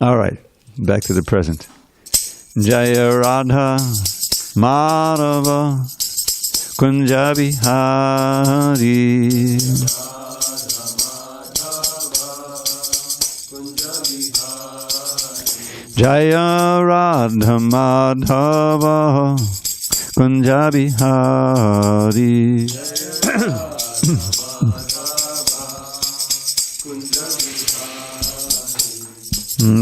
All right, back to the present. Jaya Radha Madhava Kunja Bihari. Jaya Radha Madhava Kunja Bihari.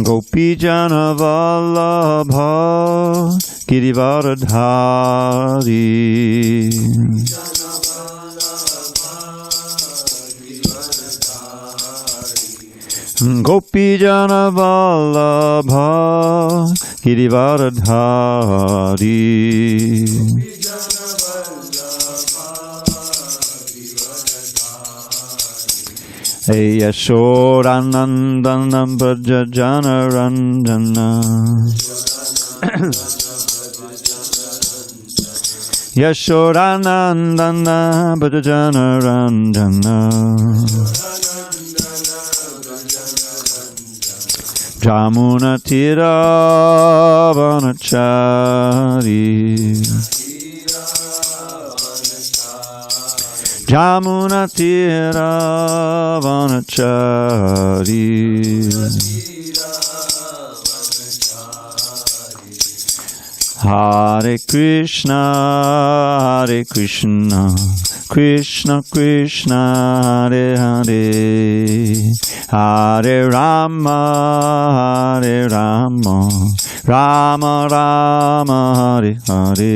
Gopi Jana Vallabha Girivardhari. Gopi Jana Vallabha Girivardhari. Yashodanandana Braja Janaranjana. Yashodanandana Braja Janaranjana. Jamuna Tira Vanachari. Jamuna Tira Vanachari. Hare Krishna, Hare Krishna, Krishna Krishna, Hare Hare, Hare Rama, Hare Rama, Rama Rama, Hare Hare.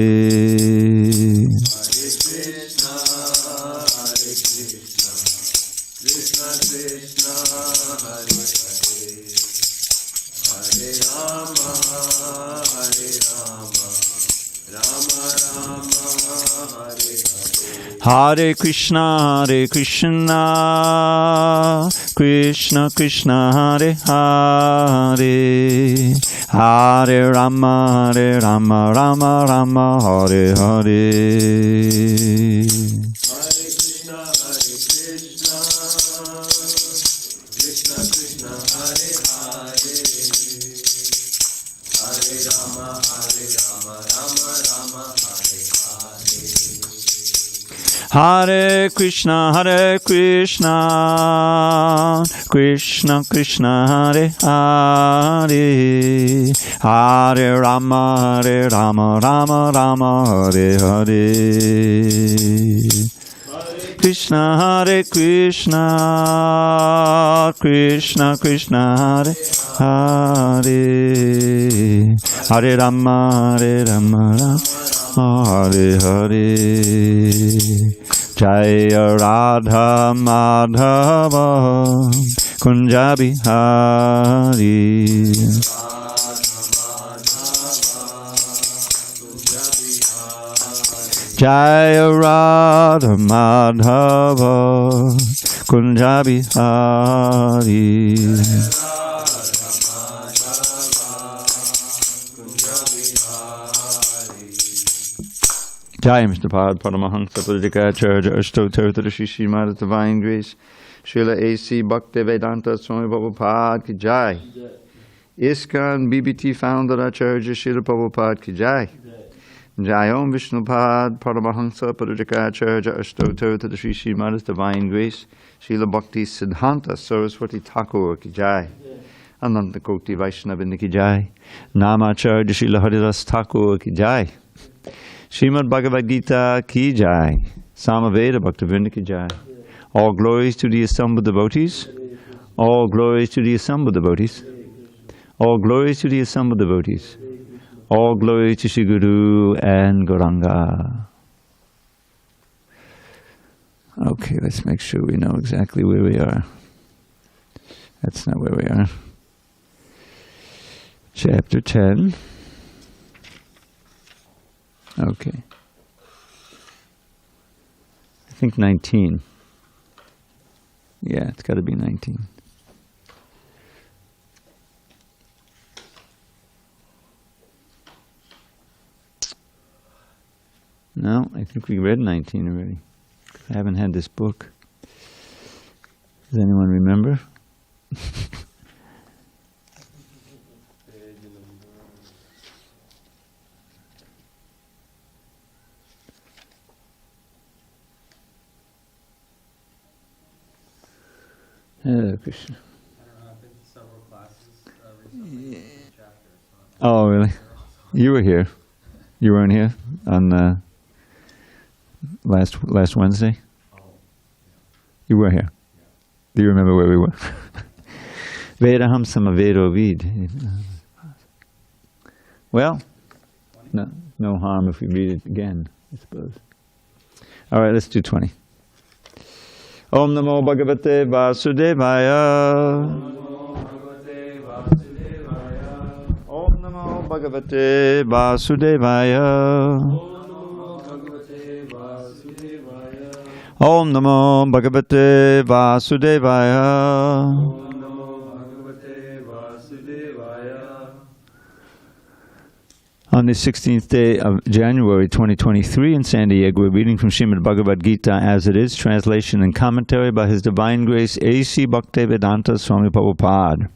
Hare Krishna, Hare Krishna, Krishna Krishna, Hare Hare, Hare Rama, Hare Rama, Rama Rama, Hare Hare. Hare Krishna, Hare Krishna, Krishna Krishna, Hare Hare, Hare Rama, Hare Rama, Rama Rama, Hare Hare. Krishna, Hare Krishna, Krishna Krishna, Hare Hare, Hare Rama, Hare Rama, Rama Hare Hare. Jaya Radha Madhava Kunja Bihari. Jaya Radha Madhava Kunja Bihari. Jai Mr. Pad Paramahansa Pradikacharya Ashtotartara Shri Srimad Divine Grace Srila A.C. Bhaktivedanta Swami Prabhupada Ki Jai. ISKCON BBT Founder Acharya Srila Prabhupada Ki Jai. Jai Om Vishnupad Paramahansa Pradikacharya Ashtotartara Shri Srimad Divine Grace Srila Bhakti Siddhanta Saraswati Thakur Ki Jai. Ananta Koti Vaishnavinda Ki Jai. Namacharya Srila Haridas Thakur Ki Jai. Srimad Bhagavad Gita Ki Jai. Samaveda Bhaktivinoda Ki Jai. All glories to the assembled devotees. All glories to the assembled devotees. All glories to the assembled devotees. All glory to Shri Guru and Gauranga. Okay, let's make sure we know exactly where we are. That's not where we are. Chapter 10. Okay. I think 19. Yeah, it's got to be 19. No, I think we read 19 already. I haven't had this book. Does anyone remember? Hello, Krishna. I don't know, I've been to several classes recently in the chapter. So Oh, really? You were here. You weren't here on last Wednesday? Oh, You were here. Do you remember where we were? Vedaham samavedo vid. Well, no harm if we read it again, I suppose. All right, let's do 20. Om Namo Bhagavate Vasudevaya. Om Namo Bhagavate Vasudevaya. Om Namo Bhagavate Vasudevaya. On the 16th day of January 2023 in San Diego, we're reading from Srimad Bhagavad Gita as it is, translation and commentary by His Divine Grace A.C. Bhaktivedanta Swami Prabhupada.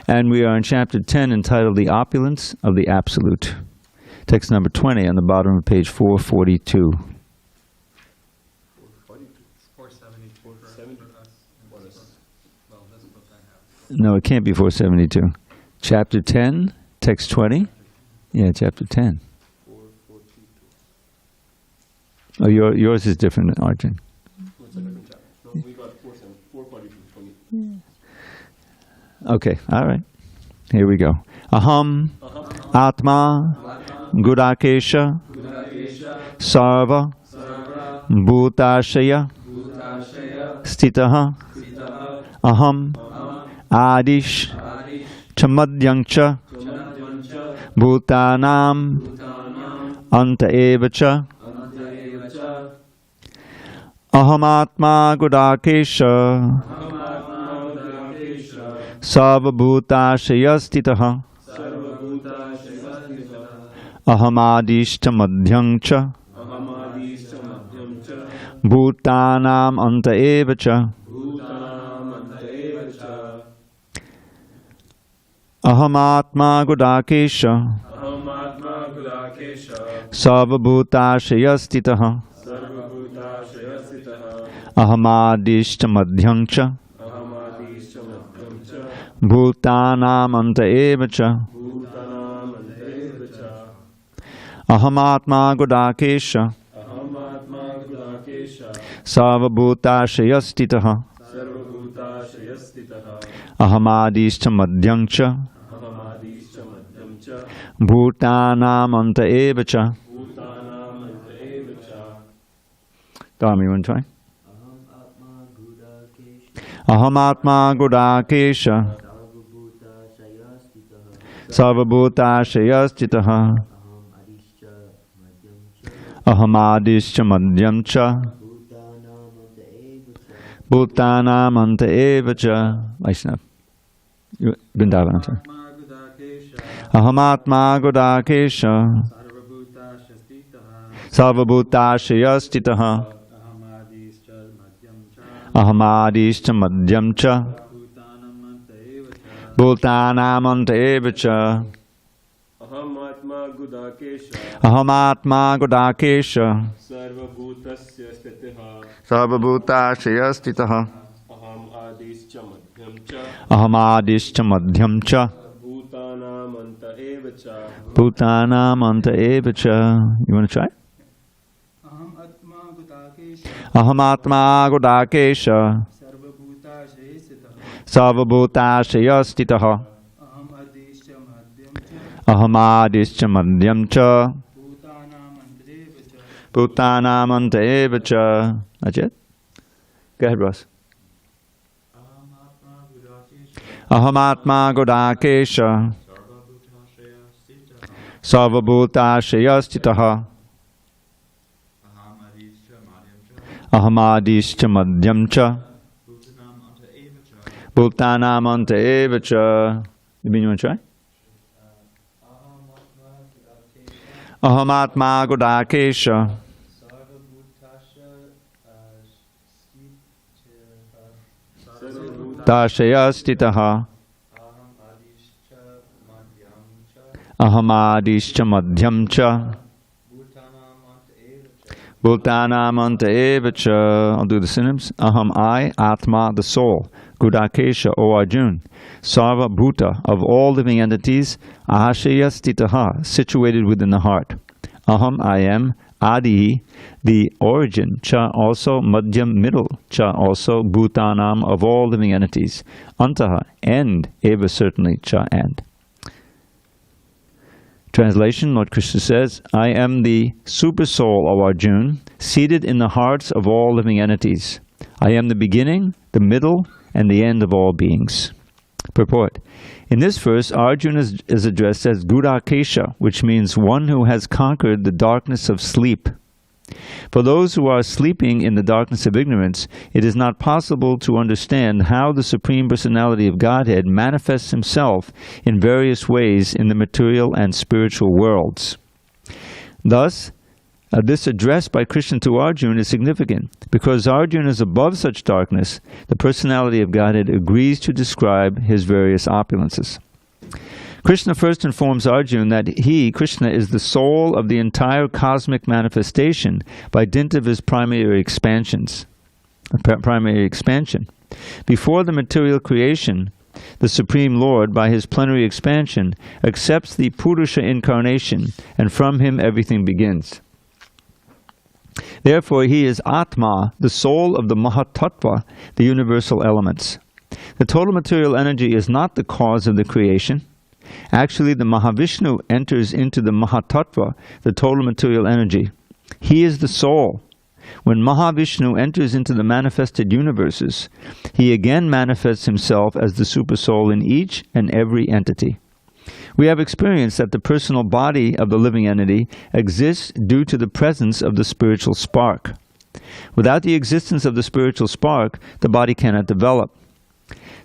And we are in chapter 10 entitled The Opulence of the Absolute. Text number 20 on the bottom of page 442. 474 for us. Well, this book I have. No, it can't be 472. Chapter 10, text 20. Yeah, chapter 10. 442. Oh, yours is different, Arjun. What's the different chapter? No, we got 442. Okay, all right. Here we go. Aham, ātmā, gudakesha, sarva, bhutashaya, stitaha, aham, adish, chamadhyangcha, bhutanam, anta evacha, aham ātmā gudakesha, sarva bhutashaya stitaha, aham adishta madhyangcha, bhutanam anta evacha, aham ātmā gudakesha, sarva bhutashaya stitaha, aham adishta madhyangcha, bhutanam anta evacha, aham ātmā gudakesha, sarva bhutashaya stitaha, aham adishta madhyangcha, bhutanam anta evacha. Dharma, you want to try? Aham ātmā gudakesha, sarva bhutashaya stitaha, aham adishta madhyamcha, bhutanam anta evacha. Vaishnav. Vrindavan, I'm sorry. Aham ātmā gudakesha, sarva bhutashaya stitaha, aham adishta madhyamcha, bhutanam anta evacha. Aham ātmā gudakesha, sarva bhutashaya stitaha, aham adishta madhyamcha, bhutanam anta evacha. You want to try? Aham ātmā gudakesha, sarva bhutashaya stitaha, aham adishta madhyamcha, bhutanam anta evacha. That's it? Go ahead, Ross. Aham ātmā gudakesha, sarva bhutashaya stitaha, aham adishta madhyamcha, bhutanam anta evacha. You mean you want to try? Aham ātmā gudakesha, dashaya stitaha, aham adishta madhyamcha, bhutanam anta evacha. I'll do the synonyms. Aham, I, ātmā, the soul. Gudakesha, O Arjuna, Sarva Bhuta, of all living entities, Ahashaya Stitaha, situated within the heart. Aham, I am, Adi, the origin, Cha also, Madhyam, middle, Cha also, Bhutanam, of all living entities, Antaha, end, Eva certainly, Cha and. Translation, Lord Krishna says, I am the super soul of Arjuna, seated in the hearts of all living entities. I am the beginning, the middle, and the end of all beings. Purport. In this verse, Arjuna is addressed as Gudakesha, which means one who has conquered the darkness of sleep. For those who are sleeping in the darkness of ignorance, it is not possible to understand how the Supreme Personality of Godhead manifests himself in various ways in the material and spiritual worlds. Thus, this address by Krishna to Arjuna is significant. Because Arjuna is above such darkness, the Personality of Godhead agrees to describe his various opulences. Krishna first informs Arjuna that he, Krishna, is the soul of the entire cosmic manifestation by dint of his primary expansion. Before the material creation, the Supreme Lord, by his plenary expansion, accepts the puruṣa incarnation, and from him everything begins. Therefore, he is ātmā, the soul of the mahat-tattva, the universal elements. The total material energy is not the cause of the creation. Actually, the Mahavishnu enters into the mahat-tattva, the total material energy. He is the soul. When Mahavishnu enters into the manifested universes, he again manifests himself as the Supersoul in each and every entity. We have experienced that the personal body of the living entity exists due to the presence of the spiritual spark. Without the existence of the spiritual spark, the body cannot develop.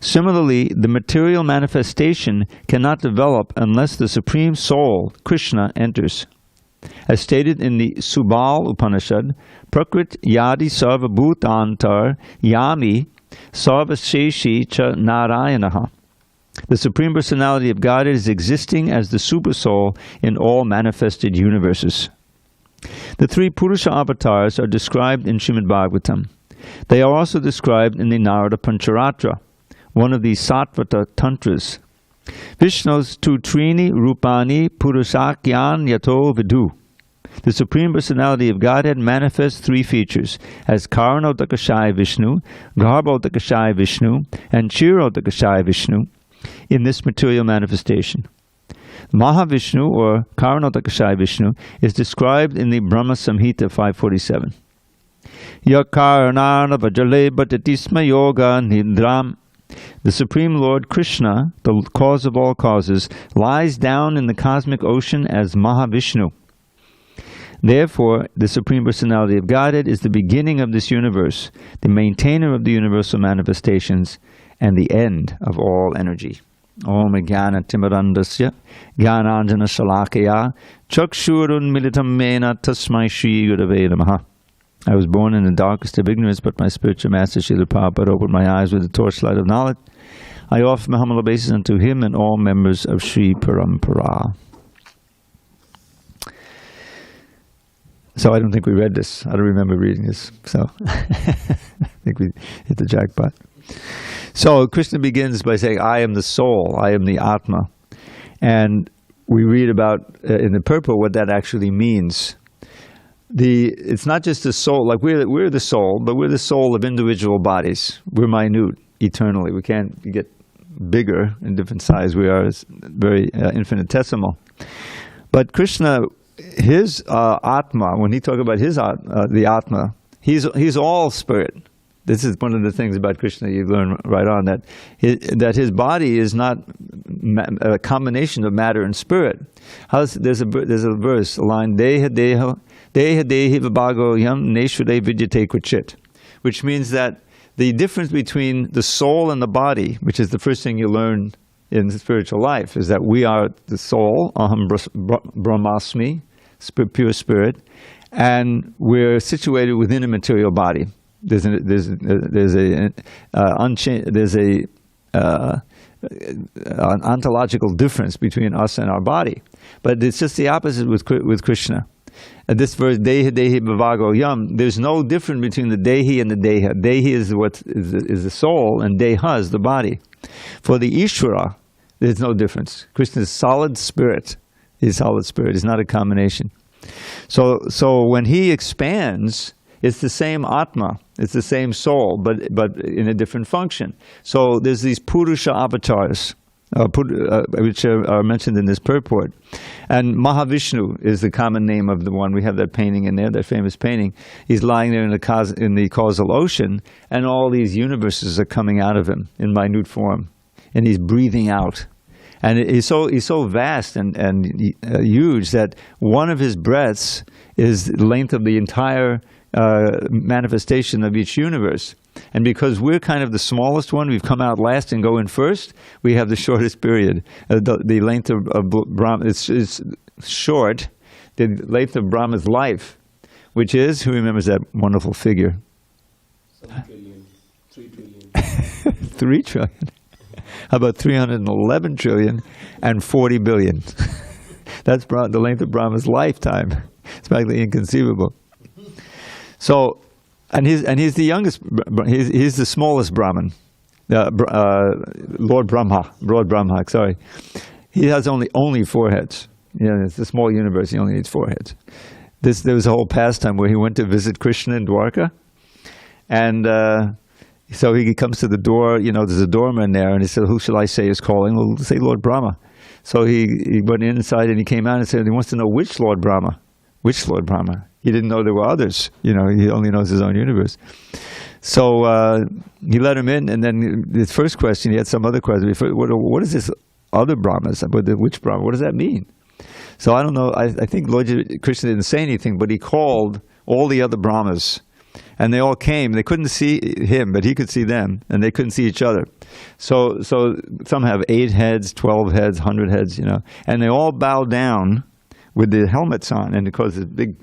Similarly, the material manifestation cannot develop unless the Supreme Soul, Krishna, enters. As stated in the Subal Upanishad, Prakrit Yadi Sarva Bhutantar Yami Sarva Sheshi Cha Narayanaha. The Supreme Personality of Godhead is existing as the Super Soul in all manifested universes. The three puruṣa avatars are described in Srimad Bhagavatam. They are also described in the Narada Pancharatra, one of the Sattvata Tantras. Vishnu's tu trini rupani puruṣakyan yato vidu. The Supreme Personality of Godhead manifests three features as Karanodakashaya Vishnu, Garbhodakashaya Vishnu, and Chirodakashaya Vishnu in this material manifestation. Mahavishnu, or Karanodakashaya Vishnu, is described in the Brahma Samhita 547. Yakarnana vajale bhatatisma yoga nidram. The Supreme Lord Krishna, the cause of all causes, lies down in the cosmic ocean as Mahavishnu. Therefore, the Supreme Personality of Godhead is the beginning of this universe, the maintainer of the universal manifestations, and the end of all energy. Om Jnana Timirandasya Jnananjana Shalakaya Chakshurun Militam Mena Tasmai Shri Gurave Namaha. I was born in the darkest of ignorance, but my spiritual master Srila Prabhupada opened my eyes with the torchlight of knowledge. I offer my humble obeisance unto him and all members of Sri Parampara. So I don't think we read this. I don't remember reading this. So I think we hit the jackpot. So Krishna begins by saying, I am the soul, I am the ātmā. And we read about in the purport what that actually means. It's not just the soul, like we're the soul, but we're the soul of individual bodies. We're minute eternally. We can't get bigger in different size. We are very infinitesimal. But Krishna, his ātmā, when he talks about his the ātmā, he's all spirit. This is one of the things about Krishna you learn right on, that his body is not a combination of matter and spirit. There's a verse, a line, Deha dehi vibhago yam neshvade vidyate kvachit, which means that the difference between the soul and the body, which is the first thing you learn in the spiritual life, is that we are the soul, aham brahmasmi, pure spirit, and we're situated within a material body. There's an ontological difference between us and our body, but it's just the opposite with Krishna. this verse, Dehi Dehi Bhavago Yam, there's no difference between the Dehi and the Deha. Dehi is what is the soul, and Deha is the body. For the Ishvara, there's no difference. Krishna is solid spirit. He's solid spirit. It's not a combination. So when he expands, it's the same ātmā. It's the same soul, but in a different function. So there's these puruṣa avatars, which are mentioned in this purport. And Mahavishnu is the common name of the one. We have that painting in there, that famous painting. He's lying there in the causal ocean, and all these universes are coming out of him in minute form. And he's breathing out. And he's so vast and huge that one of his breaths is the length of the entire manifestation of each universe. And because we're kind of the smallest one, we've come out last and go in first, we have the shortest period. The length of Brahma is short. The length of Brahma's life, which is, who remembers that wonderful figure? 7 trillion, 3 trillion. 3 trillion. How about 311 trillion and 40 billion? That's the length of Brahma's lifetime. It's practically inconceivable. So, and he's the youngest. He's the smallest Brahman, Lord Brahma. Sorry, he has only 4 heads. It's a small universe. He only needs 4 heads. There was a whole pastime where he went to visit Krishna in Dwarka, and so he comes to the door. There's a doorman there, and he said, "Who shall I say is calling?" Well, say Lord Brahma. So he went inside and he came out and said he wants to know which Lord Brahma. Which Lord Brahma? He didn't know there were others. He only knows his own universe. So he let him in, and then his first question, he had some other question. What is this other Brahmas? Which Brahma? What does that mean? So I don't know. I think Lord Krishna didn't say anything, but he called all the other Brahmas. And they all came. They couldn't see him, but he could see them, and they couldn't see each other. So some have 8 heads, 12 heads, 100 heads, and they all bow down with the helmets on, and it causes big,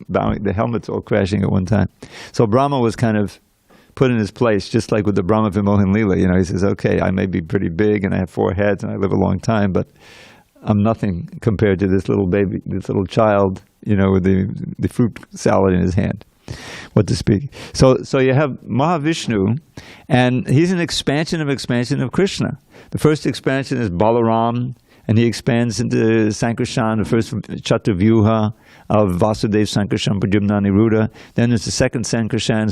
bowing, the helmets all crashing at one time. So Brahma was kind of put in his place, just like with the Brahma Vimohan Leela. He says, okay, I may be pretty big, and I have 4 heads, and I live a long time, but I'm nothing compared to this little baby, this little child, with the fruit salad in his hand. What to speak. So you have Mahavishnu, and he's an expansion of Krishna. The first expansion is Balaram, and he expands into Sankarshan, the first Chaturvyuha of Vasudev, Sankarshan, Pradyumna, Niruddha. Then there's the second Sankarshan,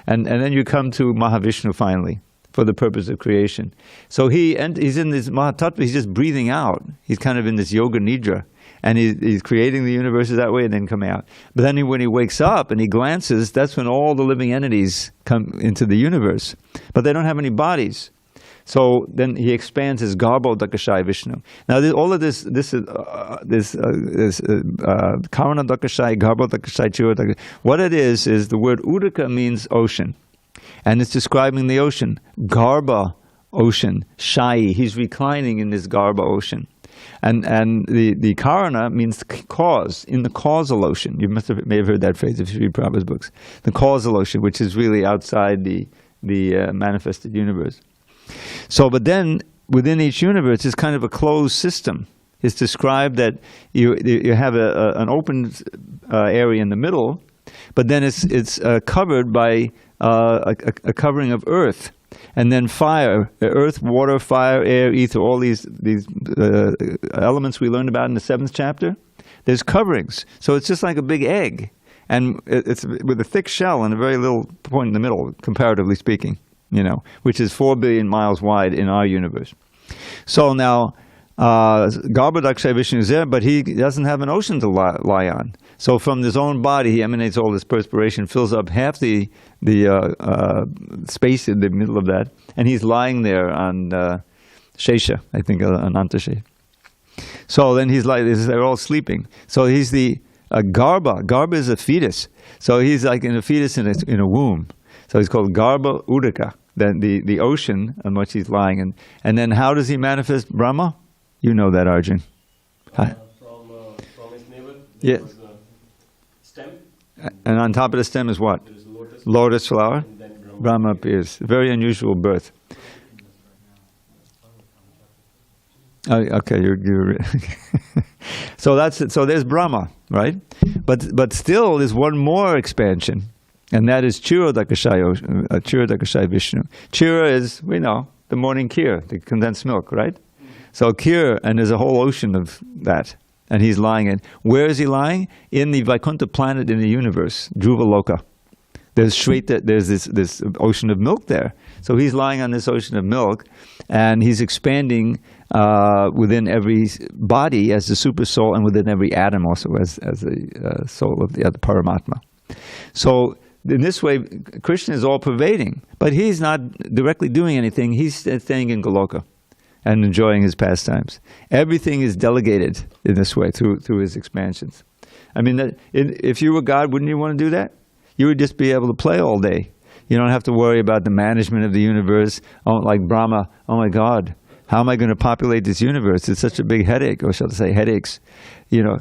and then you come to Mahavishnu finally, for the purpose of creation. So he's in this mahat-tattva, he's just breathing out. He's kind of in this yoga nidra. And he's creating the universes that way and then coming out. But then when he wakes up and he glances, that's when all the living entities come into the universe. But they don't have any bodies. So then he expands his Garbho Dakashaya Vishnu. Now all of this Karana Dakashaya, Garbho Dakashaya, Chiro Dakashaya. What it is the word Udaka means ocean. And it's describing the ocean. Garbha, ocean. Shayi, he's reclining in this Garbha ocean. And the Karana means cause, in the causal ocean. You may have heard that phrase if you read Prabhupada's books. The causal ocean, which is really outside the manifested universe. So, but then within each universe is kind of a closed system. It's described that you have an open area in the middle, but then it's covered by a covering of earth. And then fire, earth, water, fire, air, ether, all these elements we learned about in the 7th chapter, there's coverings. So it's just like a big egg. And it's with a thick shell and a very little point in the middle, comparatively speaking, which is 4 billion miles wide in our universe. So now, Garbho Dakashaya Vishnu is there, but he doesn't have an ocean to lie on. So from his own body, he emanates all this perspiration, fills up half the space in the middle of that, and he's lying there on Shesha, I think, on Antashe. So then they're all sleeping. So he's the Garbha. Garbha is a fetus. So he's like in a fetus in a womb. So he's called Garbha Udaka, then the ocean on which he's lying. And then how does he manifest Brahma? You know that, Arjun. From his navel, there was a stem. And on top of the stem is what? There is Lotus flower. and then Brahma appears. Very unusual birth. Okay, you're so that's it. So there's Brahma, right? But still, there's one more expansion, and that is Kshirodakashaya Vishnu. Kshira is, we know, the morning kheer, the condensed milk, right? So kheer, and there's a whole ocean of that, and he's lying in. Where is he lying? In the Vaikuntha planet in the universe, Dhruvaloka. There's this ocean of milk there. So he's lying on this ocean of milk, and he's expanding within every body as the super soul, and within every atom also as the soul of the other Paramatma. So in this way, Krishna is all pervading, but he's not directly doing anything. He's staying in Goloka and enjoying his pastimes. Everything is delegated in this way through his expansions. I mean, if you were God, wouldn't you want to do that? You would just be able to play all day. You don't have to worry about the management of the universe. Oh, like Brahma, oh my God, how am I going to populate this universe? It's such a big headache, or shall I say headaches, you know.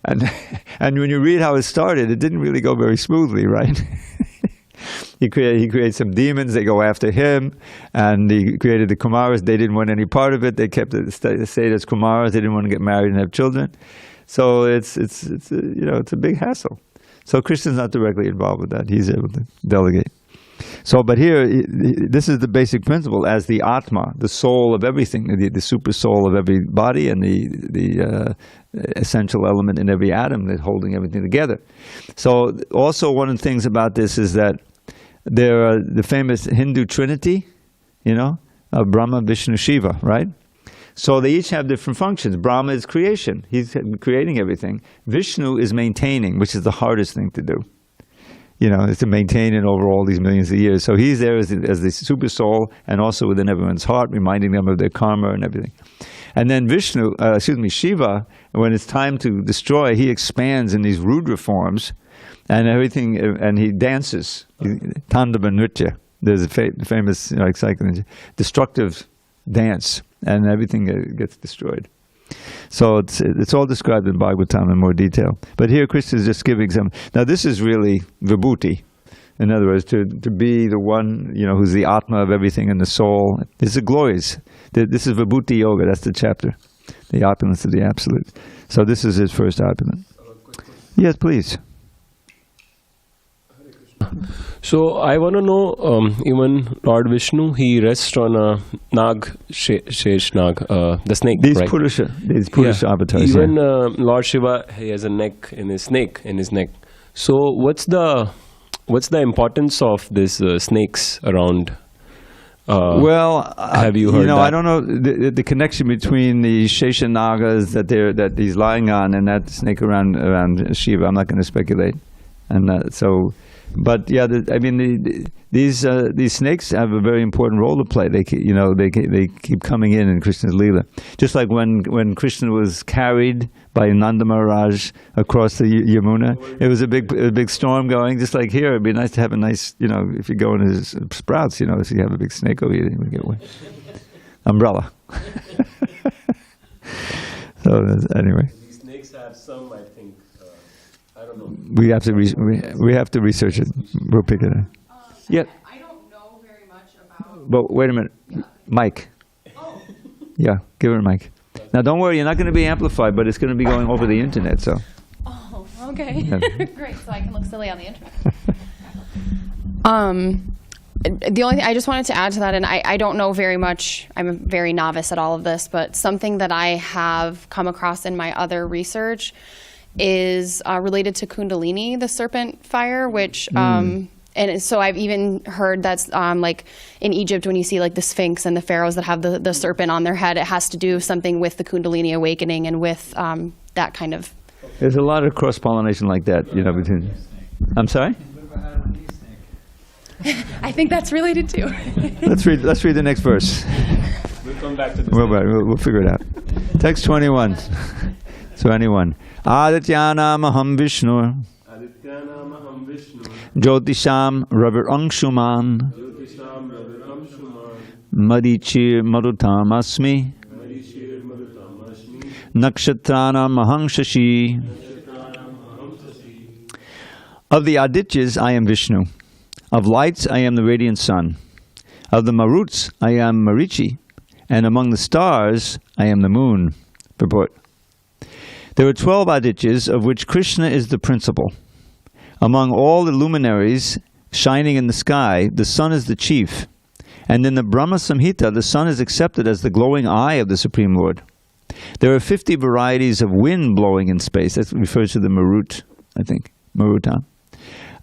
And when you read how it started, it didn't really go very smoothly, right? He created some demons, they go after him, and he created the Kumaras. They didn't want any part of it. They kept it stayed as Kumaras. They didn't want to get married and have children. So it's a big hassle. So Krishna's not directly involved with that. He's able to delegate. So, but here, this is the basic principle as the ātmā, the soul of everything, the super soul of every body, and the essential element in every atom that's holding everything together. So, also one of the things about this is that there are the famous Hindu trinity, Brahma, Vishnu, Shiva, right? So they each have different functions. Brahma is creation. He's creating everything. Vishnu is maintaining, which is the hardest thing to do. Is to maintain it over all these millions of years. So he's there as the super soul, and also within everyone's heart, reminding them of their karma and everything. And then Shiva, when it's time to destroy, he expands in these Rudra forms, and everything, and he dances. Tandava Nritya. There's a famous destructive dance, and everything gets destroyed. So it's all described in Bhagavatam in more detail. But here Krishna is just giving some. Now this is really vibhuti. In other words, to be the one, who's the ātmā of everything in the soul. This is the glories. This is vibhuti yoga. That's the chapter. The opulence of the absolute. So this is his first opulence. Yes, please. So I want to know, even Lord Vishnu, he rests on a nag, shesh nag, the snake, these right? These puruṣa avatars. Even Lord Shiva, he has a neck in his snake, in his neck. So what's the importance of these snakes around? Well, have you heard that? I don't know the connection between the Shesha Nagas that he's lying on and that snake around Shiva. I'm not going to speculate, and but yeah, these snakes have a very important role to play. They keep coming in Krishna's Leela. Just like when Krishna was carried by Nanda Maharaj across the Yamuna, it was a big storm going. Just like here, it'd be nice to have a nice, if you go in his sprouts, if you have a big snake over you, you get one umbrella. So anyway. These snakes have some, I think. I don't know. We have to research it. We'll pick it up. Yeah. I don't know very much about. But wait a minute, Mike. Oh. Yeah, give her a mic. Now don't worry, you're not going to be amplified, but it's going to be going over the internet. So. Oh, okay. Yeah. Great. So I can look silly on the internet. The only thing I just wanted to add to that, and I don't know very much. I'm very novice at all of this, but something that I have come across in my other research is related to Kundalini, the serpent fire, which, and so I've even heard that's like in Egypt when you see like the Sphinx and the pharaohs that have the serpent on their head, it has to do something with the Kundalini awakening and with that kind of. There's a lot of cross-pollination like that, between. I'm sorry? I think that's related too. Let's read the next verse. We'll come back to this. We'll figure it out. Text 21. 21. Adityanam aham Vishnu Jyotisham Raviramshuman Madhichir Marutam Asmi Nakshatranam aham Shashi. Of the Adityas I am Vishnu. Of lights I am the radiant sun. Of the Maruts I am Marichi. and among the stars I am the moon. Purport. There are 12 adityas, of which Krishna is the principal. Among all the luminaries shining in the sky, the sun is the chief. And in the Brahma Samhita, the sun is accepted as the glowing eye of the Supreme Lord. There are 50 varieties of wind blowing in space. That refers to the Marut, I think. Maruta.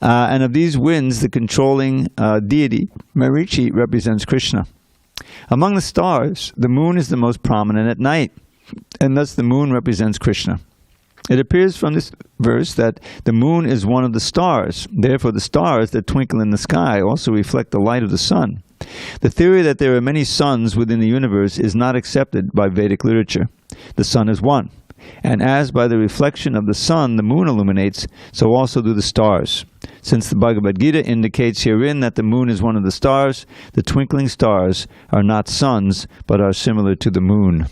And of these winds, the controlling deity, Marichi, represents Krishna. Among the stars, the moon is the most prominent at night, and thus the moon represents Krishna. It appears from this verse that the moon is one of the stars. Therefore, the stars that twinkle in the sky also reflect the light of the sun. The theory that there are many suns within the universe is not accepted by Vedic literature. The sun is one. And as by the reflection of the sun the moon illuminates, so also do the stars. Since the Bhagavad Gita indicates herein that the moon is one of the stars, the twinkling stars are not suns, but are similar to the moon.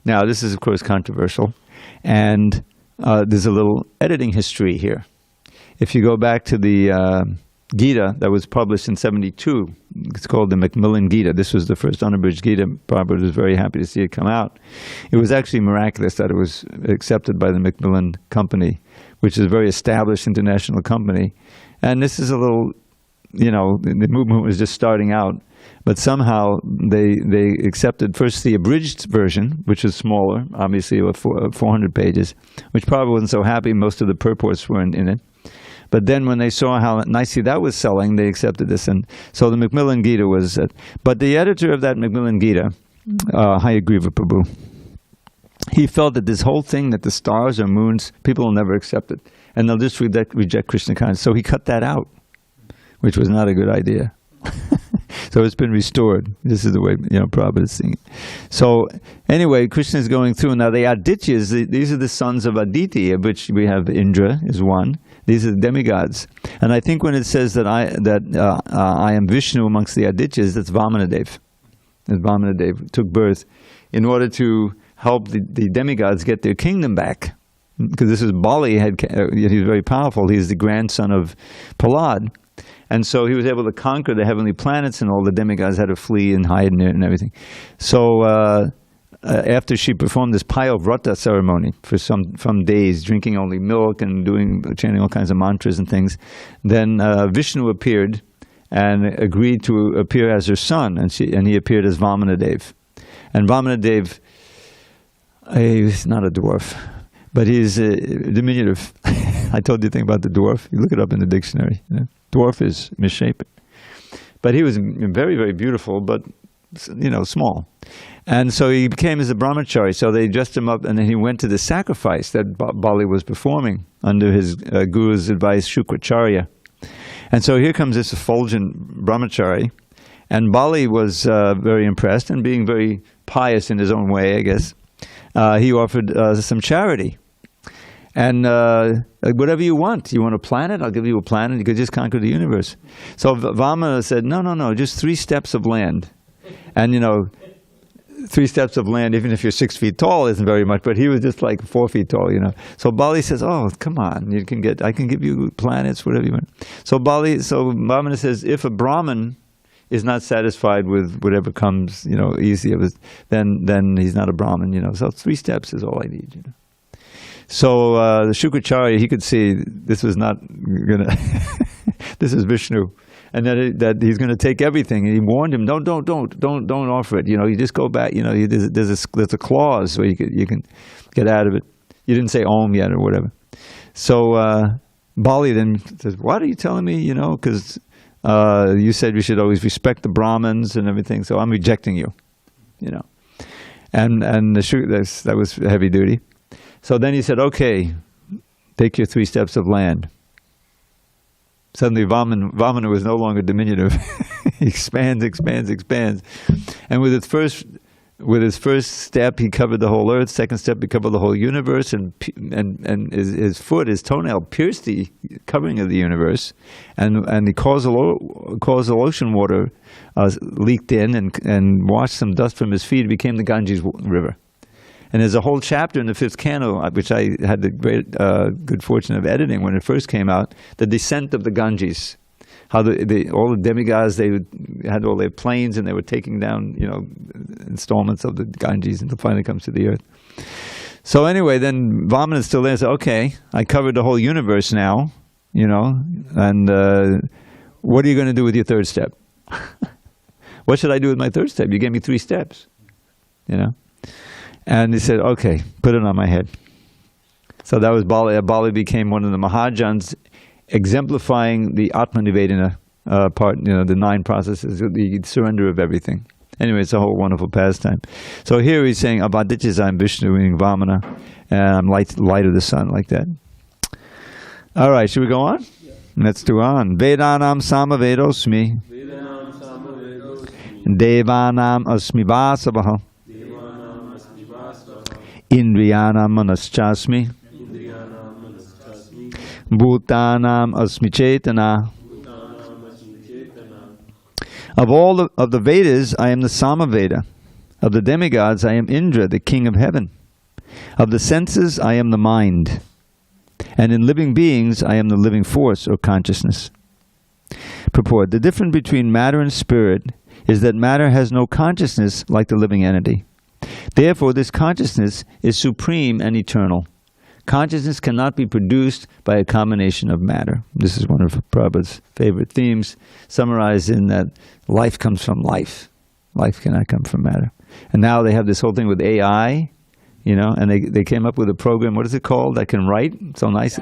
Now, this is, of course, controversial, and there's a little editing history here. If you go back to the Gita that was published in 72, it's called the Macmillan Gita. This was the first unabridged Gita. Prabhupada was very happy to see it come out. It was actually miraculous that it was accepted by the Macmillan Company, which is a very established international company. And this is a little, you know, the movement was just starting out, but somehow they accepted first the abridged version, which was smaller, obviously about 400 pages, which Prabhupada wasn't so happy. Most of the purports weren't in it. But then when they saw how nicely that was selling, they accepted this. And so the Macmillan Gita was... but the editor of that Macmillan Gita, Hayagriva Prabhu, he felt that this whole thing, that the stars are moons, people will never accept it. And they'll just reject Krishna consciousness. So he cut that out, which was not a good idea. So it's been restored. This is the way, you know, Prabhupada is seeing it. So anyway, Krishna is going through. Now the Adityas, these are the sons of Aditi, of which we have Indra is one. These are the demigods. And I think when it says that I am Vishnu amongst the Adityas, that's Vamanadev. That Vamanadev took birth in order to help the demigods get their kingdom back. Because this is Bali, he was very powerful. He is the grandson of Prahlad. And so he was able to conquer the heavenly planets, and all the demigods had to flee and hide and everything. So after she performed this Payovrata ceremony for some days, drinking only milk and chanting all kinds of mantras and things, then Vishnu appeared and agreed to appear as her son, and he appeared as Vamanadev. And Vamanadev, he's not a dwarf, but he's diminutive. I told you the thing about the dwarf. You look it up in the dictionary. You know? Dwarf is misshapen. But he was very, very beautiful, but, you know, small. And so he became as a brahmachari. So they dressed him up, and then he went to the sacrifice that Bali was performing under his guru's advice, Shukracharya. And so here comes this effulgent brahmachari. And Bali was very impressed, and being very pious in his own way, I guess, he offered some charity. And whatever you want. You want a planet? I'll give you a planet. You could just conquer the universe. So Vamana said, no, just 3 steps of land. And, you know, 3 steps of land, even if you're 6 feet tall, isn't very much. But he was just like 4 feet tall, you know. So Bali says, oh, come on. I can give you planets, whatever you want. So Vamana says, if a Brahmin is not satisfied with whatever comes, you know, easy, then he's not a Brahmin, you know. So 3 steps is all I need, you know. So the Shukracharya, he could see this was not going to, this is Vishnu, and that he's going to take everything. And he warned him, don't offer it. You know, you just go back. You know, there's a clause where you can get out of it. You didn't say Om yet or whatever. So Bali then says, what are you telling me? You know, because you said we should always respect the Brahmins and everything. So I'm rejecting you. You know, and that was heavy duty. So then he said, okay, take your 3 steps of land. Suddenly Vamana was no longer diminutive. He expands. And with his first step, he covered the whole earth. Second step, he covered the whole universe. And his toenail pierced the covering of the universe. And the causal ocean water leaked in and washed some dust from his feet. It became the Ganges River. And there's a whole chapter in the 5th canto, which I had the great good fortune of editing when it first came out, the descent of the Ganges. how all the demigods, they had all their planes and they were taking down, installments of the Ganges until finally comes to the earth. So anyway, then Vamana is still there and said, okay, I covered the whole universe now, and what are you going to do with your third step? What should I do with my third step? You gave me 3 steps, And he said, okay, put it on my head. So that was Bali. Bali became one of the Mahajans, exemplifying the ātmā nivedana part, the 9 processes, the surrender of everything. Anyway, it's a whole wonderful pastime. So here he's saying, Abhaditya Vishnu, meaning Vamana, and I'm light of the sun, like that. All right, should we go on? Yeah. Let's do on. Vedanam samavedosmi. Devanam asmi vasavaha. Indriyanam manaschasmi. Bhutanam asmi chetana. Of all of the Vedas, I am the Samaveda. Of the demigods, I am Indra, the king of heaven. Of the senses, I am the mind. And in living beings, I am the living force or consciousness. Purport. The difference between matter and spirit is that matter has no consciousness like the living entity. Therefore, this consciousness is supreme and eternal. Consciousness cannot be produced by a combination of matter. This is one of Prabhupada's favorite themes, summarized in that life comes from life. Life cannot come from matter. And now they have this whole thing with AI, and they came up with a program, what is it called, that can write so nice.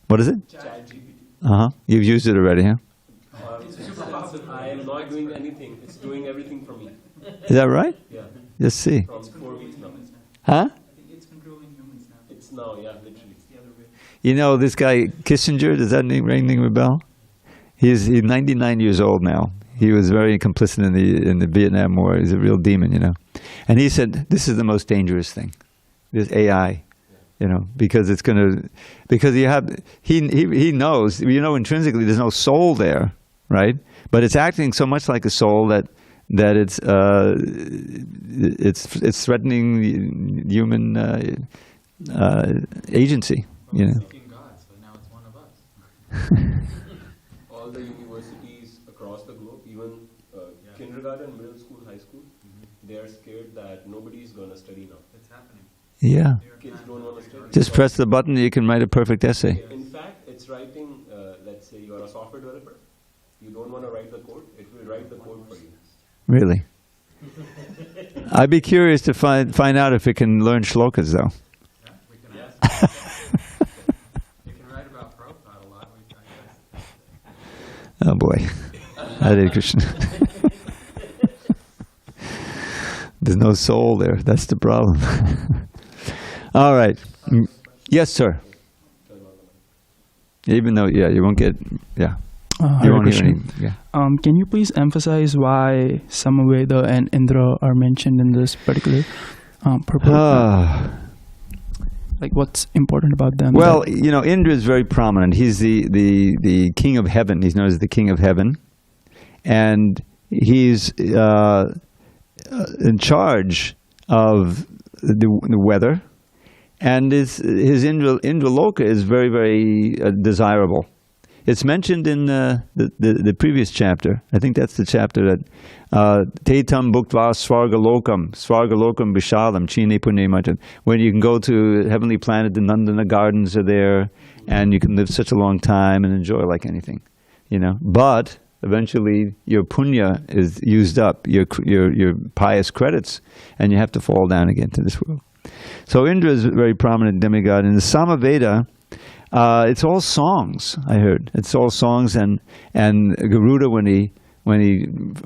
What is it? You've used it already, huh? I am not doing anything. It's doing everything for me. Is that right? Yeah. Let's see. From 4 weeks now. Huh? No, yeah, literally. This guy Kissinger, does that ring a bell? He's 99 years old now. He was very complicit in the Vietnam War. He's a real demon, And he said, this is the most dangerous thing, this AI, because it's because he knows, intrinsically there's no soul there, right? But it's acting so much like a soul that it's threatening human agency, Seeking God, so now it's one of us. All the universities across the globe, even kindergarten, middle school, high school, they are scared that nobody's going to study now. It's happening. Yeah. Kids don't want to study. Just press the button, you can write a perfect essay. In fact, it's writing, let's say you're a software developer, you don't want to write the code, it will write the code for you. Really? I'd be curious to find out if it can learn shlokas, though. Yeah, we can ask. You can write about Prabhupada a lot. Oh boy. Hare Krishna. There's no soul there. That's the problem. All right. Yes, sir. Even though, you won't get, you won't hear any, Can you please emphasize why Samaveda and Indra are mentioned in this particular purport? Like, what's important about them? Well, Indra is very prominent. He's the king of heaven. He's known as the king of heaven. And he's in charge of the weather. And his Indraloka is very, very desirable. It's mentioned in the previous chapter. I think that's the chapter that Tetam Bhuktva Svargalokam Vishalam Chine Pune Machan. When you can go to heavenly planet, the Nandana gardens are there, and you can live such a long time and enjoy like anything, But eventually your punya is used up, your pious credits, and you have to fall down again to this world. So Indra is a very prominent demigod. In the Samaveda, it's all songs, I heard. It's all songs, and Garuda, when he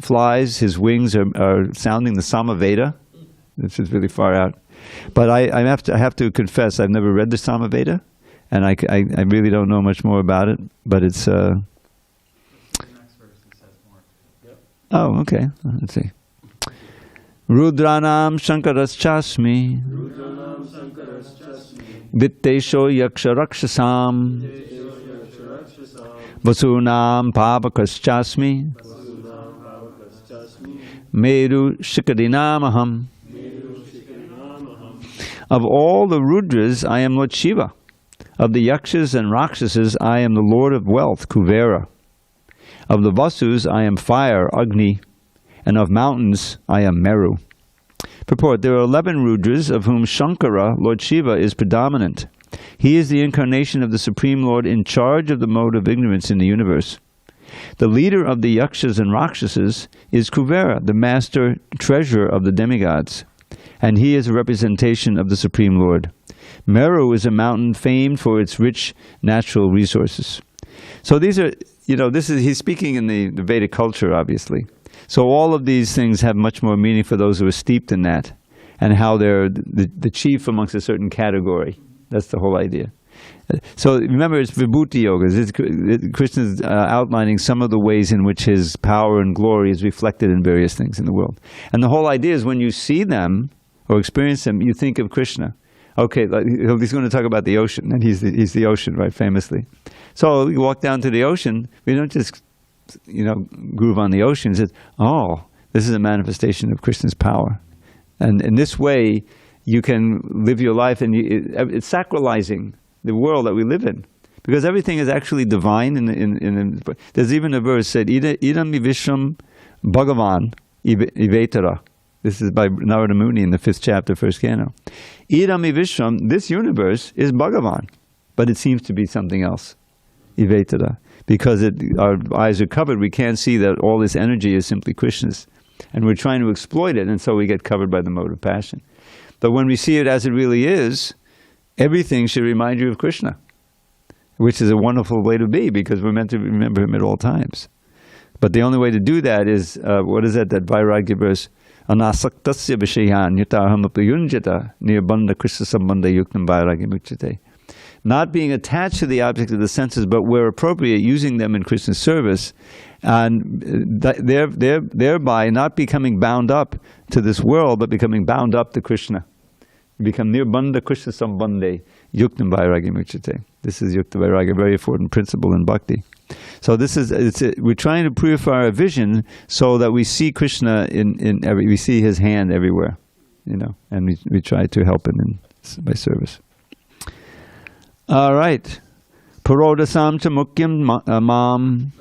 flies, his wings are sounding the Samaveda. This is really far out. But I have to confess, I've never read the Samaveda, and I really don't know much more about it. But it's The next verse says more. Oh, okay. Let's see. Rudranam Shankaraschasmi Vittesho Yaksha Rakshasam Vasunam Pavakaschasmi Meru Shikadinamaham. Of all the Rudras, I am Lord Shiva. Of the Yakshas and Rakshasas, I am the Lord of Wealth, Kuvera. Of the Vasus, I am fire, Agni, and of mountains, I am Meru. Purport, there are 11 Rudras, of whom Shankara, Lord Shiva, is predominant. He is the incarnation of the Supreme Lord in charge of the mode of ignorance in the universe. The leader of the Yakshas and Rakshasas is Kuvera, the master treasurer of the demigods, and he is a representation of the Supreme Lord. Meru is a mountain famed for its rich natural resources. So these are, he's speaking in the Vedic culture, obviously. So all of these things have much more meaning for those who are steeped in that, and how they're the chief amongst a certain category. That's the whole idea. So remember, it's Vibhuti Yogas. Krishna's outlining some of the ways in which his power and glory is reflected in various things in the world. And the whole idea is when you see them or experience them, you think of Krishna. Okay, he's going to talk about the ocean, and he's the ocean, right, famously. So you walk down to the ocean, we don't just, groove on the ocean. It's, oh, this is a manifestation of Krishna's power. And in this way, you can live your life, and it's sacralizing the world that we live in. Because everything is actually divine. There's even a verse said, Idam vishvam bhagavan ivetara. This is by Narada Muni in the 5th chapter, 1st canto. Idam vishvam, this universe is Bhagavan, but it seems to be something else. Ivetara. Because our eyes are covered, we can't see that all this energy is simply Krishna's. And we're trying to exploit it, and so we get covered by the mode of passion. But when we see it as it really is, everything should remind you of Krishna, which is a wonderful way to be, because we're meant to remember him at all times. But the only way to do that is, what is that Vairagya verse? Anasaktasya vishayan yutaham apayunjata nirbandha Krishna sambandha yuktam vairagya muchyate. Not being attached to the object of the senses, but where appropriate, using them in Krishna's service, and thereby not becoming bound up to this world, but becoming bound up to Krishna. You become nirbandha Krishna sambandhe yuktam vairagya muchyate. This is yukta vairagya, a very important principle in bhakti. So this is we're trying to purify our vision so that we see Krishna we see his hand everywhere, and we try to help him by service. All right. Parodasam cha mukyam mam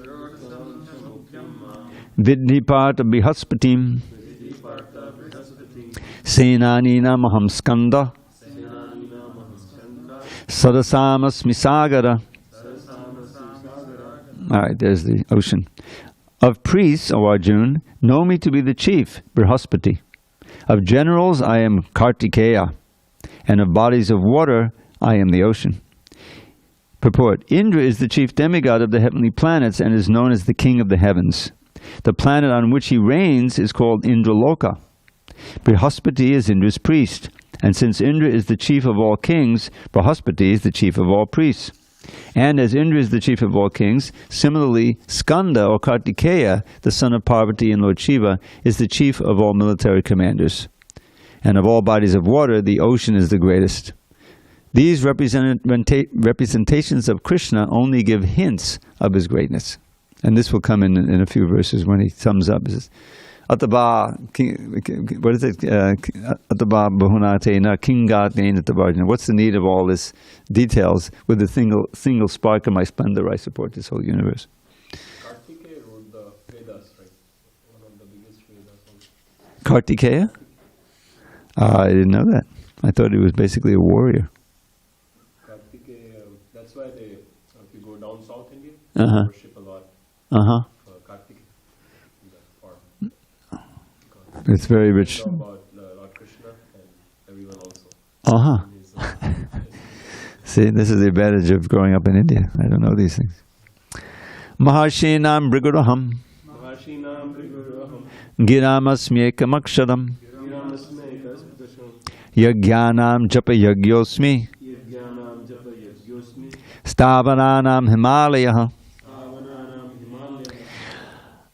vidhiparta bihaspatim senanina maham skanda sadasamasmi sagara. All right, there's the ocean. Of priests, O Arjuna, know me to be the chief, Brihaspati. Of generals, I am Kartikeya. And of bodies of water, I am the ocean. Purport. Indra is the chief demigod of the heavenly planets and is known as the king of the heavens. The planet on which he reigns is called Indraloka. Brihaspati is Indra's priest. And since Indra is the chief of all kings, Brihaspati is the chief of all priests. And as Indra is the chief of all kings, similarly, Skanda or Kartikeya, the son of Parvati and Lord Shiva, is the chief of all military commanders. And of all bodies of water, the ocean is the greatest. These representations of Krishna only give hints of his greatness. And this will come in a few verses when he sums up. He says, Ataba, what is it? Ataba bahunatena kingatena tabarjana. What's the need of all this details? With a single spark of my splendor, I support this whole universe. Kartikeya wrote the Vedas, right? One of the biggest Vedas. Kartikeya? I didn't know that. I thought he was basically a warrior. Kartikeya, that's why if you go down South India, Uh-huh. worship a lot. Uh-huh. Kartikeya. In that form. It's very rich. Know about Lord Krishna and everyone also. Uh-huh. See, this is the advantage of growing up in India. I don't know these things. Maharshinam Briguraham Giramasmyekamaksharam Yagyanam Japa Yagyosmi Stavananam Himalaya.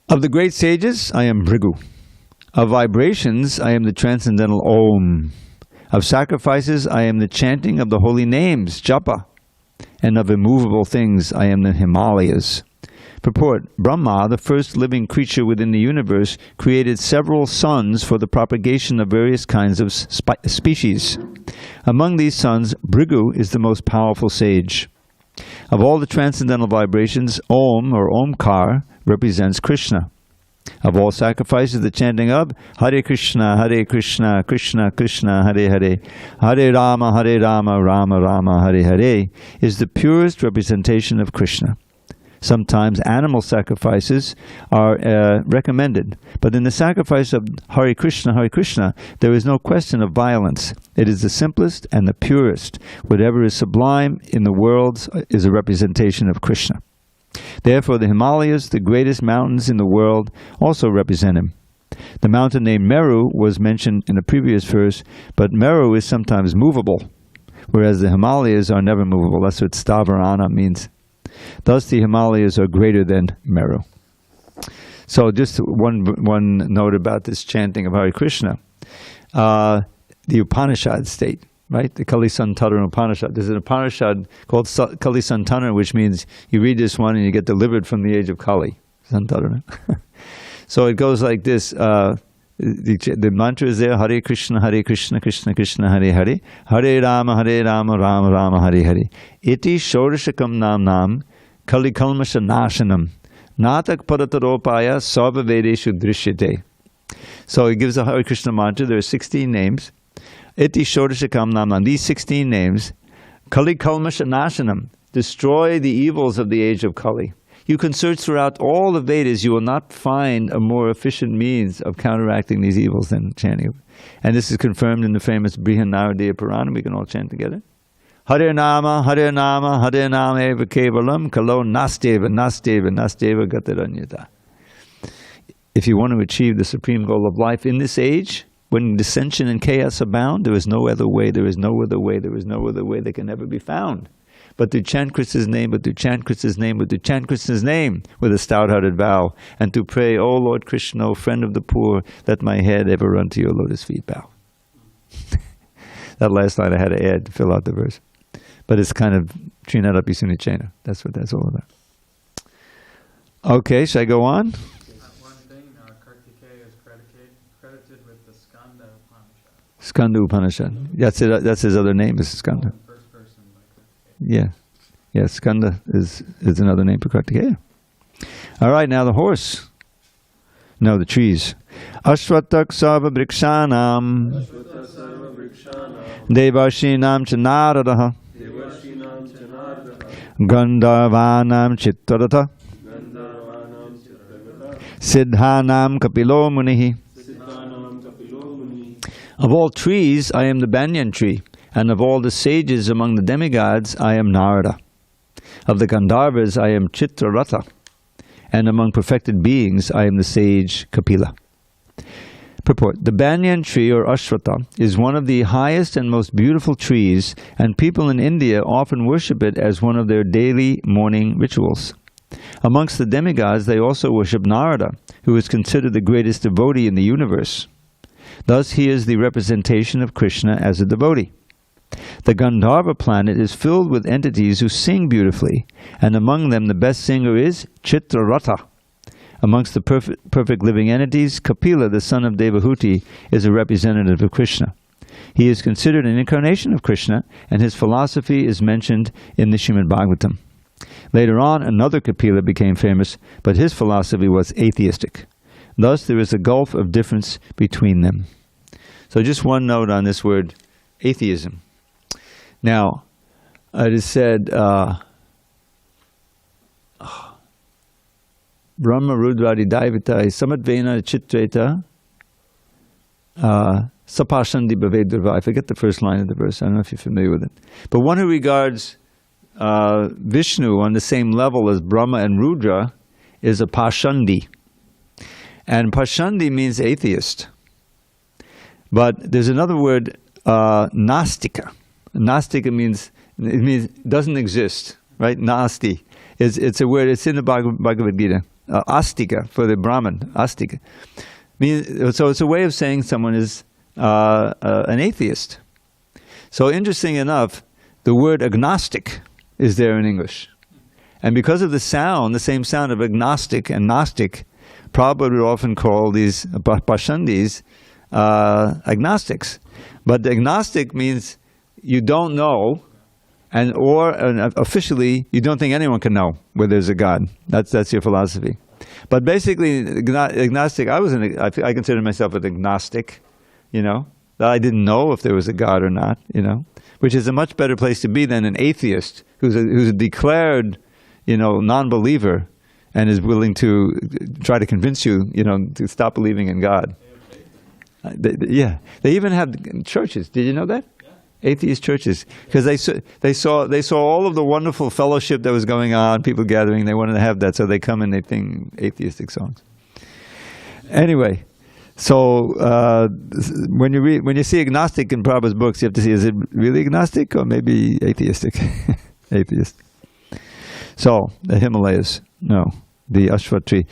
Of the great sages, I am Bhrigu. Of vibrations, I am the transcendental Om. Of sacrifices, I am the chanting of the holy names, Japa. And of immovable things, I am the Himalayas. Purport. Brahma, the first living creature within the universe, created several sons for the propagation of various kinds of species. Among these sons, Bhrigu is the most powerful sage. Of all the transcendental vibrations, Om, or Omkar, represents Krishna. Of all sacrifices, the chanting of Hare Krishna, Krishna Krishna, Hare Hare, Hare Rama, Rama Rama, Hare Hare, is the purest representation of Krishna. Sometimes animal sacrifices are recommended, but in the sacrifice of Hare Krishna, there is no question of violence. It is the simplest and the purest. Whatever is sublime in the world is a representation of Krishna. Therefore, the Himalayas, the greatest mountains in the world, also represent him. The mountain named Meru was mentioned in a previous verse, but Meru is sometimes movable, whereas the Himalayas are never movable. That's what Stavarana means. Thus, the Himalayas are greater than Meru. So, just one note about this chanting of Hare Krishna. The Upanishad state, right? The Kali Santana Upanishad. There's an Upanishad called Kali Santana, which means you read this one and you get delivered from the age of Kali. Santana. So it goes like this. The mantra is there, Hare Krishna, Krishna Krishna, Hare Hare, Hare Rama, Rama Rama, Hare Hare. Iti Shodashakam Nam, Kali Kalmasha Nashanam, Natak Parataropaya, Sarva Vedeshu Drishyate. So he gives a Hare Krishna mantra. There are 16 names. Iti Shodashakam Nam, these 16 names, Kali Kalmasha Nashanam, destroy the evils of the age of Kali. You can search throughout all the Vedas, you will not find a more efficient means of counteracting these evils than chanting. And this is confirmed in the famous Brihanaradiya Purana. We can all chant together. Hare Nama, Hare Nama, Hare Nama eva kevalam, kalo nasteva, nasteva, nasteva gataranyata. If you want to achieve the supreme goal of life in this age, when dissension and chaos abound, there is no other way, there is no other way, there is no other way that can ever be found. But to chant Krishna's name, but to chant Krishna's name, but to chant Krishna's name with a stout-hearted vow, and to pray, O Lord Krishna, O friend of the poor, let my head ever run to your lotus feet bow. That last line I had to add to fill out the verse. But it's kind of Trinada Pisunicena. That's what that's all about. Okay, shall I go on? One thing, Kartikeya is credited with the Skanda Upanishad. Skanda Upanishad. That's his other name, is Skanda. First person by Kartikeya. Yeah. Yeah, Skanda is another name for Kartikeya. All right, now the horse. No, the trees. Ashvatak sarva vrikshanam devashinam chanaradaha gandharvanam chittarata siddhanam kapilo munihi. Of all trees, I am the banyan tree, and of all the sages among the demigods, I am Narada. Of the Gandharvas, I am Chitrarata, and among perfected beings, I am the sage Kapila. Purport. The banyan tree, or Ashwatha, is one of the highest and most beautiful trees, and people in India often worship it as one of their daily morning rituals. Amongst the demigods, they also worship Narada, who is considered the greatest devotee in the universe. Thus, he is the representation of Krishna as a devotee. The Gandharva planet is filled with entities who sing beautifully, and among them the best singer is Chitrarata. Amongst the perfect living entities, Kapila, the son of Devahuti, is a representative of Krishna. He is considered an incarnation of Krishna, and his philosophy is mentioned in the Srimad Bhagavatam. Later on, another Kapila became famous, but his philosophy was atheistic. Thus, there is a gulf of difference between them. So just one note on this word, atheism. Now, it is said, Brahma Rudradi Daivita Samatvena Chitreta Sapashandi Bhavedurva. I forget the first line of the verse. I don't know if you're familiar with it. But one who regards Vishnu on the same level as Brahma and Rudra is a Pashandi. And Pashandi means atheist. But there's another word, Nastika. Nastika means doesn't exist, right? Nasti. It's a word, it's in the Bhagavad Gita. Astika, for the Brahman, Astika. So it's a way of saying someone is an atheist. So interesting enough, the word agnostic is there in English. And because of the sound, the same sound of agnostic and Gnostic, Prabhupada would often call these Pashandis agnostics. But the agnostic means you don't know, and officially you don't think anyone can know whether there's a God. That's your philosophy. But basically, agnostic, I consider myself an agnostic, that I didn't know if there was a God or not, which is a much better place to be than an atheist who's a declared, non-believer and is willing to try to convince you, to stop believing in God. They even have churches. Did you know that? Atheist churches, because they saw all of the wonderful fellowship that was going on, people gathering. They wanted to have that, so they come and they sing atheistic songs. Anyway, so when you see agnostic in Prabhupada's books, you have to see, is it really agnostic or maybe atheistic? Atheist. So the Himalayas, no, the Ashwat tree.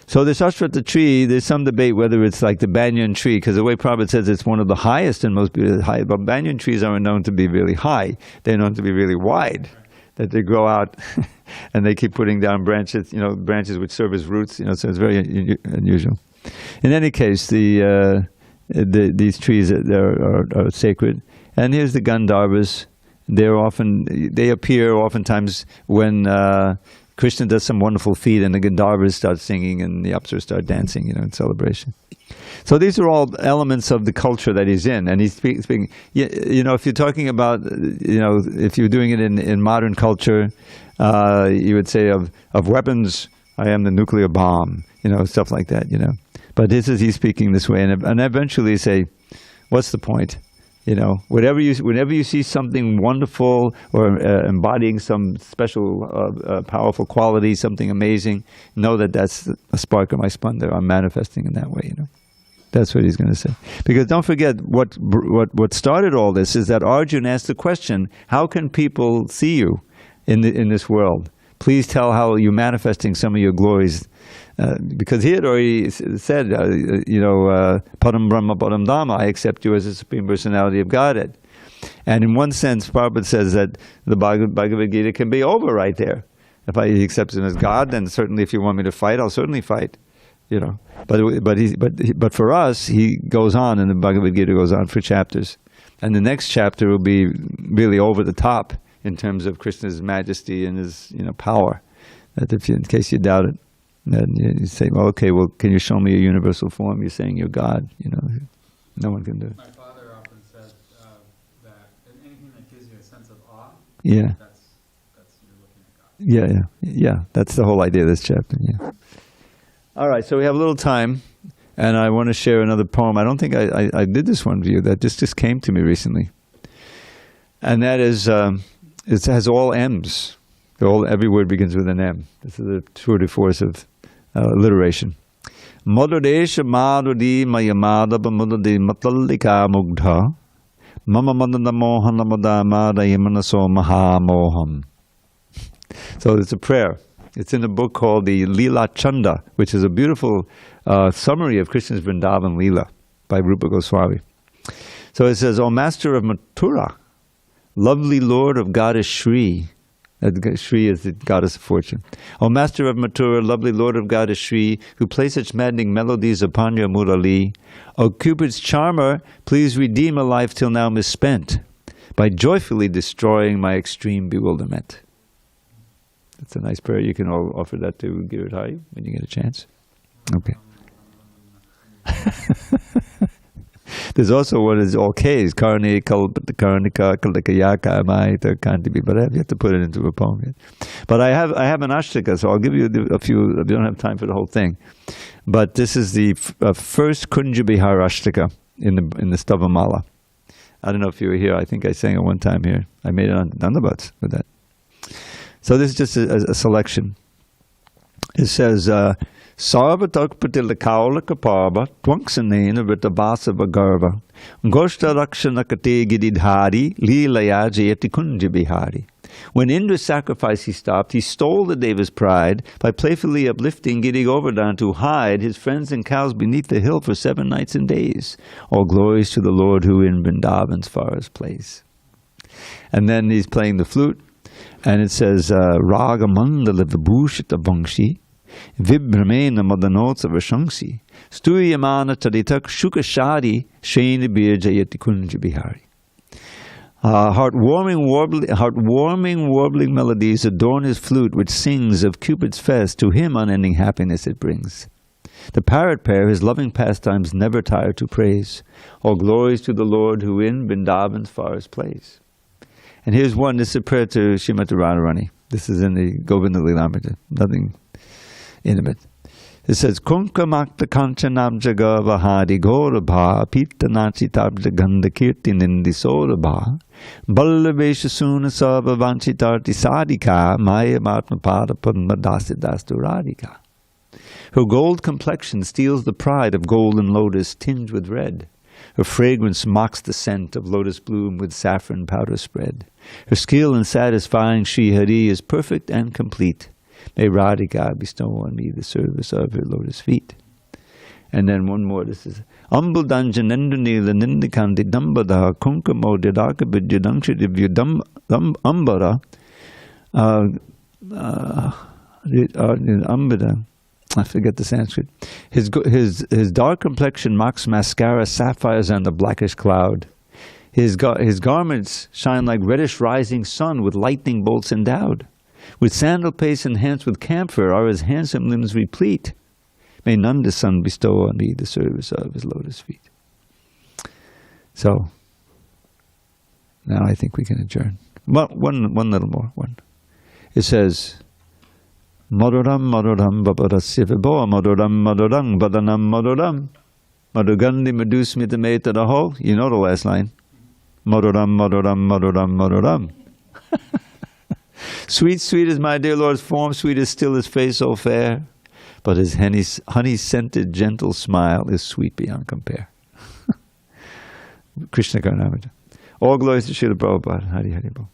So this Ashwata tree, there's some debate whether it's like the banyan tree, because the way Prabhupada says it's one of the highest and most high, but banyan trees aren't known to be really high. They're known to be really wide, that they grow out and they keep putting down branches, branches which serve as roots, so it's very unusual. In any case, these trees are sacred. And here's the Gandharvas. They appear oftentimes when Krishna does some wonderful feat and the Gandharvas start singing and the Apsaras start dancing, in celebration. So these are all elements of the culture that he's in. And he's speaking, if you're talking about, if you're doing it in modern culture, you would say of weapons, I am the nuclear bomb, stuff like that, But he's speaking this way. And eventually say, what's the point? Whenever you see something wonderful or embodying some special, powerful quality, something amazing, know that that's a spark of my splendor. I'm manifesting in that way. That's what he's going to say. Because don't forget, what started all this is that Arjuna asked the question: how can people see you in this world? Please tell how you're manifesting some of your glories. Because he had already said, Param Brahma Param Dhamma, I accept you as the Supreme Personality of Godhead. And in one sense, Prabhupada says that the Bhagavad Gita can be over right there. If he accepts him as God, then certainly if you want me to fight, I'll certainly fight. But for us, he goes on, and the Bhagavad Gita goes on for chapters. And the next chapter will be really over the top in terms of Krishna's majesty and his power. That in case you doubt it. Then you say, can you show me a universal form? You're saying you're God. No one can do it. My father often said that anything that gives you a sense of awe, that's you're looking at God. Yeah. That's the whole idea of this chapter. Yeah. All right, so we have a little time, and I want to share another poem. I don't think I did this one for you. That just came to me recently, and that is it has all M's. Every word begins with an M. This is a tour de force of alliteration. Madhudesha madhudi mayamadaba mudadi matallika mugdha mama madana mohana madamada yamanaso mahamoham. So it's a prayer. It's in a book called the Leela Chanda, which is a beautiful summary of Krishna's Vrindavan Leela by Rupa Goswami. So it says, O Master of Mathura, lovely Lord of Goddess Shri. Shri is the goddess of fortune. O Master of Mathura, lovely Lord of Goddess Shri, who play such maddening melodies upon your Murali. O Cupid's charmer, please redeem a life till now misspent by joyfully destroying my extreme bewilderment. That's a nice prayer. You can all offer that to Giridhari when you get a chance. Okay. There's also what is all K's. Karni, Kalpata, Karnika, Kalakayaka, Amaita, Kantibi. But you have to put it into a poem yet. But I have an ashtaka, so I'll give you a few. We don't have time for the whole thing. But this is the first Kunja Bihar ashtaka in the Stavamala. I don't know if you were here. I think I sang it one time here. I made it on Nandabuts with that. So this is just a selection. It says, Sarvatak Patilakaula Kapava, Twanksanena Vitabasa Bagarva, Goshta Rakshanakate Gididhari, Leelayaji Kunja Bihari. When Indra's sacrifice he stopped, he stole the Deva's pride by playfully uplifting Giri Govardhan to hide his friends and cows beneath the hill for 7 nights and days. All glories to the Lord who in Vrindavan's forest plays. And then he's playing the flute, and it says, Raga Mandala Vibhushita Vangshi, Vibramena Madanotsa Vashangsi, Stuyamana Taditak Shukashadi, Shaini Bir Jayati Kunja Bihari. Heartwarming warbling melodies adorn his flute, which sings of Cupid's fest. To him unending happiness it brings. The parrot pair his loving pastimes never tire to praise. All glories to the Lord who in Vrindavan's forest plays. And here's one, this is a prayer to Srimati Radharani. This is in the Govinda Lilamrita, nothing intimate. It says, Kunkamakta kanchanabjaga vahadi gorabha pita nachitabja ganda kirti nindi sorabha ballavesha suna sabha vanchitarti sadika maya ātmā padmadasidastu radhika. Her gold complexion steals the pride of golden lotus tinged with red. Her fragrance mocks the scent of lotus bloom with saffron powder spread. Her skill in satisfying Shri Hari is perfect and complete. May Radhika bestow on me the service of her lotus feet. And then one more, this is Ambuldanjanendunila Nindikandi Dambada Kunkamo Didaka Vidyadankshidivya Ambara Ambada. I forget the Sanskrit. His dark complexion mocks mascara, sapphires, and the blackish cloud. His garments shine like reddish rising sun with lightning bolts endowed. With sandal paste enhanced with camphor are his handsome limbs replete. May Nanda Son bestow on me the service of his lotus feet. So, now I think we can adjourn. One little more. It says, Maduram Maduram Babarasya Vibo Maduram Maduram Badanam Maduram Madugandi Madusmita Meta the whole. You know the last line. Maduram Maduram Maduram Maduram. Sweet, sweet is my dear Lord's form, sweet is still his face so fair, but his honey-scented gentle smile is sweet beyond compare. Krishna Karnamrita. All glories to Srila Prabhupada. Hari Hari Bol.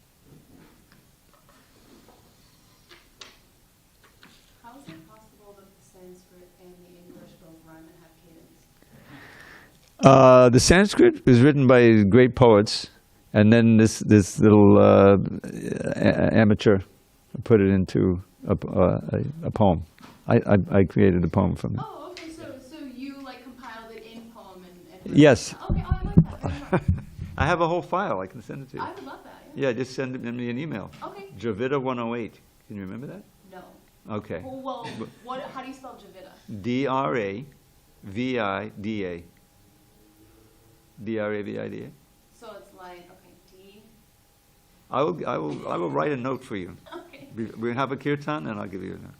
How is it possible that the Sanskrit and the English both rhyme and have cadence? The Sanskrit was written by great poets, and then this little amateur put it into a poem. I created a poem from it. Oh, okay. So you like compiled it in poem and Yes. Okay, oh, I like that. I have a whole file. I can send it to you. I would love that. Yeah, just send me an email. Okay. Dravida 108. Can you remember that? No. Okay. Well, how do you spell Dravida? Dravida. Dravida. So it's like, okay, D. I will write a note for you. Okay. We'll have a kirtan and I'll give you a note.